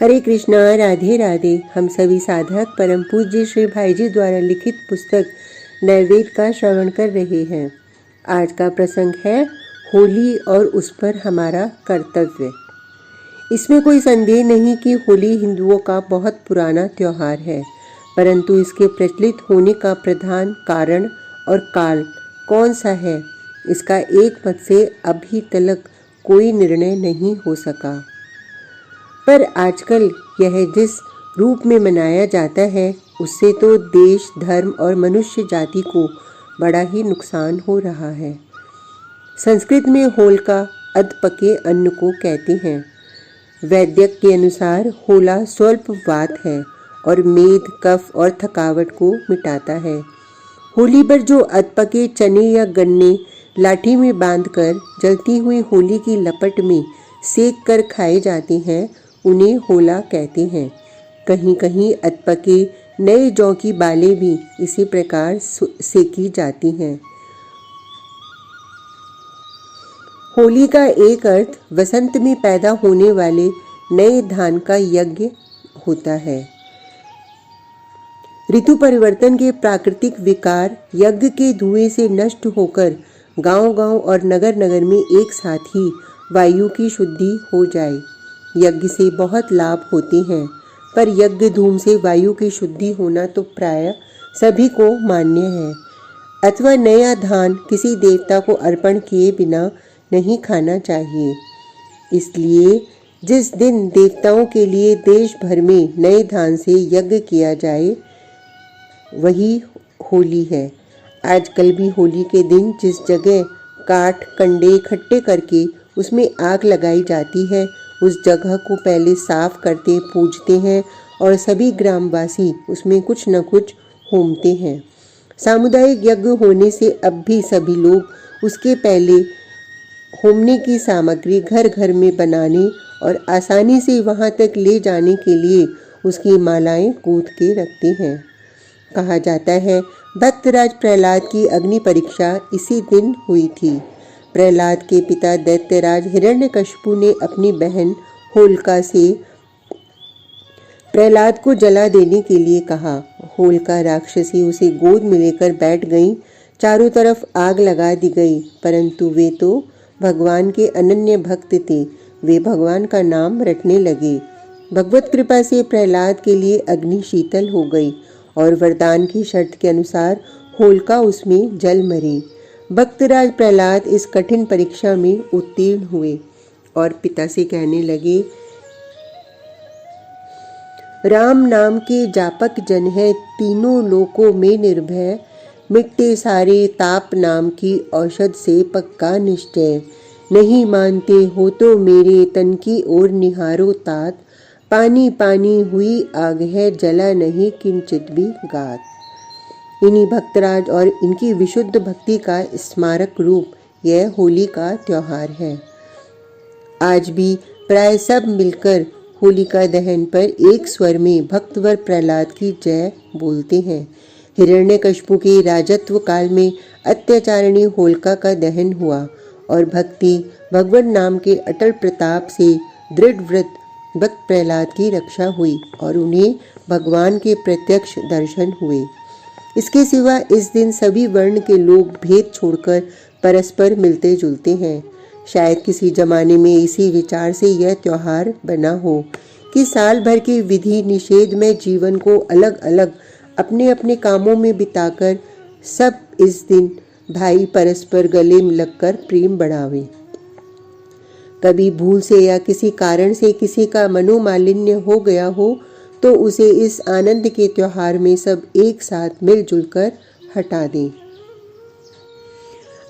हरे कृष्णा, राधे राधे। हम सभी साधक परम पूज्य श्री भाई जी द्वारा लिखित पुस्तक नैवेद्य का श्रवण कर रहे हैं। आज का प्रसंग है होली और उस पर हमारा कर्तव्य। इसमें कोई संदेह नहीं कि होली हिंदुओं का बहुत पुराना त्यौहार है, परंतु इसके प्रचलित होने का प्रधान कारण और काल कौन सा है, इसका एक मत से अभी तक कोई निर्णय नहीं हो सका। पर आजकल यह जिस रूप में मनाया जाता है, उससे तो देश, धर्म और मनुष्य जाति को बड़ा ही नुकसान हो रहा है। संस्कृत में होलिका अधपके अन्न को कहते हैं। वैद्यक के अनुसार होला स्वल्प वात है और मेद, कफ और थकावट को मिटाता है। होली पर जो अधपके चने या गन्ने लाठी में बांधकर जलती हुई होली की लपट में सेक कर खाए जाते हैं, उन्हें होला कहते हैं। कहीं कहीं अधपके नए जौ की बालें भी इसी प्रकार सेकी जाती हैं। होली का एक अर्थ वसंत में पैदा होने वाले नए धान का यज्ञ होता है। ऋतु परिवर्तन के प्राकृतिक विकार यज्ञ के धुएं से नष्ट होकर गांव-गांव और नगर-नगर में एक साथ ही वायु की शुद्धि हो जाए। यज्ञ से बहुत लाभ होते हैं, पर यज्ञ धूम से वायु की शुद्धि होना तो प्राय सभी को मान्य है। अथवा नया धान किसी देवता को अर्पण किए बिना नहीं खाना चाहिए। इसलिए जिस दिन देवताओं के लिए देश भर में नए धान से यज्ञ किया जाए, वही होली है। आजकल भी होली के दिन जिस जगह काठ कंडे इकट्ठे करके उसमें आग लगाई जाती है, उस जगह को पहले साफ करते, पूजते हैं और सभी ग्रामवासी उसमें कुछ न कुछ होमते हैं। सामुदायिक यज्ञ होने से अब भी सभी लोग उसके पहले होमने की सामग्री घर घर में बनाने और आसानी से वहां तक ले जाने के लिए उसकी मालाएं गूंथ के रखते हैं। कहा जाता है, भक्तराज प्रहलाद की अग्नि परीक्षा इसी दिन हुई थी। प्रहलाद के पिता दैत्यराज हिरण्यकशिपु ने अपनी बहन होलिका से प्रहलाद को जला देने के लिए कहा। होलिका राक्षसी उसे गोद में लेकर बैठ गई। चारों तरफ आग लगा दी गई, परंतु वे तो भगवान के अनन्य भक्त थे। वे भगवान का नाम रटने लगे। भगवत कृपा से प्रहलाद के लिए अग्नि शीतल हो गई और वरदान की शर्त के अनुसार होलिका उसमें जल मरी। भक्तराज प्रहलाद इस कठिन परीक्षा में उत्तीर्ण हुए और पिता से कहने लगे, राम नाम के जापक जन है, तीनों लोकों में निर्भय, मिटते सारे ताप नाम की औषध से पक्का निश्चय। नहीं मानते हो तो मेरे तन की ओर निहारो तात, पानी पानी हुई आग है, जला नहीं किंचित भी गात। इन्हीं भक्तराज और इनकी विशुद्ध भक्ति का स्मारक रूप यह होली का त्यौहार है। आज भी प्राय सब मिलकर होलिका दहन पर एक स्वर में भक्तवर प्रहलाद की जय बोलते हैं। हिरण्यकशिपु के राजत्व काल में अत्याचारिणी होलिका का दहन हुआ और भक्ति भगवान नाम के अटल प्रताप से दृढ़ व्रत भक्त प्रहलाद की रक्षा हुई और उन्हें भगवान के प्रत्यक्ष दर्शन हुए। इसके सिवा इस दिन सभी वर्ण के लोग भेद छोड़कर परस्पर मिलते जुलते हैं। शायद किसी जमाने में इसी विचार से यह त्यौहार बना हो कि साल भर के विधि निषेध में जीवन को अलग अलग अपने अपने कामों में बिताकर सब इस दिन भाई परस्पर गले में लगकर प्रेम बढ़ावे। कभी भूल से या किसी कारण से किसी का मनोमालिन्य हो गया हो तो उसे इस आनंद के त्योहार में सब एक साथ मिलजुल कर हटा दें।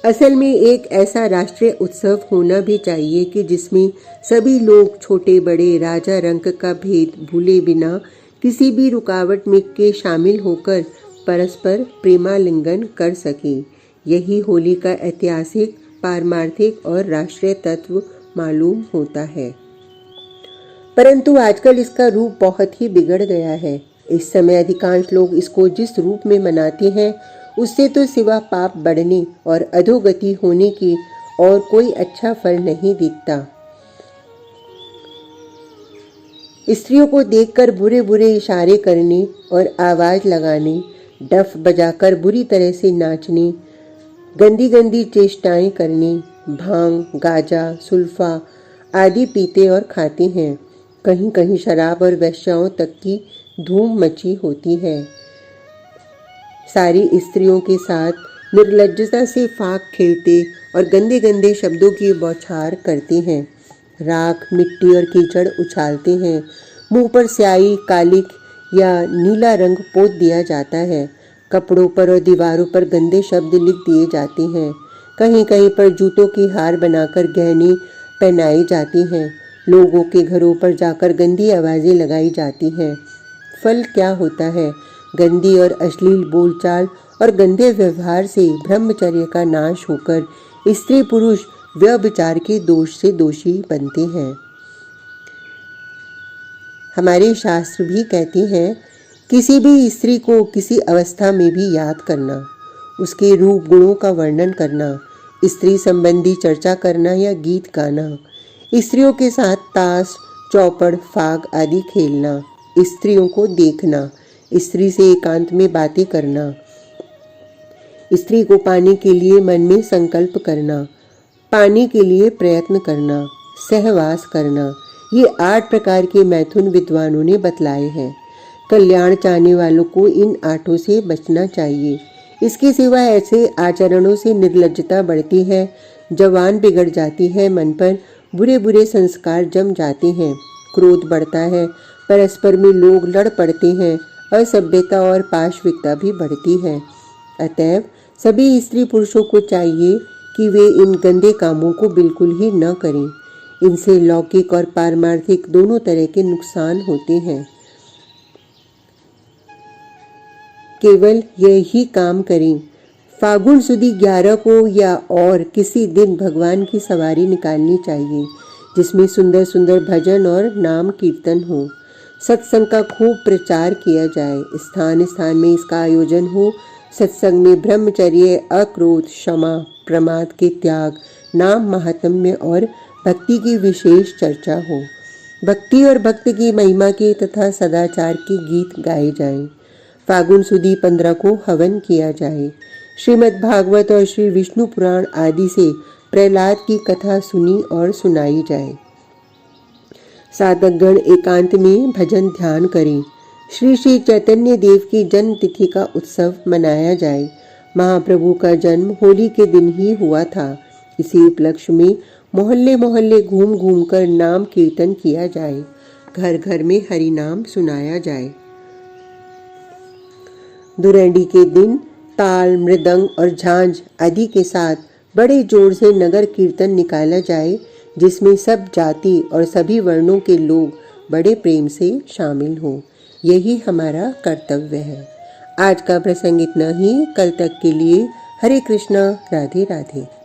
असल में एक ऐसा राष्ट्रीय उत्सव होना भी चाहिए कि जिसमें सभी लोग छोटे बड़े राजा रंक का भेद भूले बिना किसी भी रुकावट में के शामिल होकर परस्पर प्रेमालिंगन कर सकें। यही होली का ऐतिहासिक, पारमार्थिक और राष्ट्रीय तत्व मालूम होता है। परंतु आजकल इसका रूप बहुत ही बिगड़ गया है। इस समय अधिकांश लोग इसको जिस रूप में मनाते हैं, उससे तो सिवा पाप बढ़ने और अधोगति होने की और कोई अच्छा फल नहीं दिखता। स्त्रियों को देखकर बुरे बुरे इशारे करने और आवाज़ लगाने, डफ बजाकर बुरी तरह से नाचने, गंदी गंदी चेष्टाएं करने, भांग, गाजा, सुल्फा आदि पीते और खाते हैं। कहीं कहीं शराब और वेश्याओं तक की धूम मची होती है। सारी स्त्रियों के साथ निर्लज्जता से फाक खेलते और गंदे गंदे शब्दों की बौछार करते हैं। राख, मिट्टी और कीचड़ उछालते हैं। मुंह पर स्याही, कालिक या नीला रंग पोत दिया जाता है। कपड़ों पर और दीवारों पर गंदे शब्द लिख दिए जाते हैं। कहीं कहीं पर जूतों की हार बनाकर गहने पहनाई जाती हैं। लोगों के घरों पर जाकर गंदी आवाज़ें लगाई जाती हैं। फल क्या होता है? गंदी और अश्लील बोलचाल और गंदे व्यवहार से ब्रह्मचर्य का नाश होकर स्त्री पुरुष व्यभिचार के दोष से दोषी बनते हैं। हमारे शास्त्र भी कहते हैं, किसी भी स्त्री को किसी अवस्था में भी याद करना, उसके रूप गुणों का वर्णन करना, स्त्री संबंधी चर्चा करना या गीत गाना, स्त्रियों के साथ ताश, चौपड़, फाग आदि खेलना, स्त्रियों को देखना, स्त्री से एकांत में बातें करना, स्त्री को पाने के लिए मन में संकल्प करना, पाने के लिए प्रयत्न करना, सहवास करना, ये 8 प्रकार के मैथुन विद्वानों ने बतलाए हैं। कल्याण चाहने वालों को इन 8 से बचना चाहिए। इसके सिवा ऐसे आचरणों से निर्लज्जता बढ़ती है, जवान बिगड़ जाती है, मन पर बुरे बुरे संस्कार जम जाते हैं, क्रोध बढ़ता है, परस्पर में लोग लड़ पड़ते हैं, असभ्यता और पाशविकता भी बढ़ती है। अतएव सभी स्त्री पुरुषों को चाहिए कि वे इन गंदे कामों को बिल्कुल ही न करें। इनसे लौकिक और पारमार्थिक दोनों तरह के नुकसान होते हैं। केवल यही काम करें। फागुन सुदी 11 को या और किसी दिन भगवान की सवारी निकालनी चाहिए, जिसमें सुंदर सुंदर भजन और नाम कीर्तन हो। सत्संग का खूब प्रचार किया जाए। स्थान स्थान में इसका आयोजन हो। सत्संग में ब्रह्मचर्य, अक्रोध, क्षमा, प्रमाद के त्याग, नाम महात्म्य और भक्ति की विशेष चर्चा हो। भक्ति और भक्त की महिमा के तथा सदाचार के गीत गाए जाएं। फागुन सुदी 15 को हवन किया जाए। श्रीमद् भागवत और श्री विष्णु पुराण आदि से प्रहलाद की कथा सुनी और सुनाई जाए। साधकगण एकांत में भजन ध्यान करें। श्री श्री चैतन्य देव की जन्म तिथि का उत्सव मनाया जाए। महाप्रभु का जन्म होली के दिन ही हुआ था। इसी उपलक्ष्य में मोहल्ले मोहल्ले घूम घूम कर नाम कीर्तन किया जाए। घर घर में हरि नाम सुनाया जाए। धुरंडी के दिन ताल, मृदंग और झांझ आदि के साथ बड़े जोर से नगर कीर्तन निकाला जाए, जिसमें सब जाति और सभी वर्णों के लोग बड़े प्रेम से शामिल हों। यही हमारा कर्तव्य है। आज का प्रसंग इतना ही। कल तक के लिए हरे कृष्णा, राधे राधे।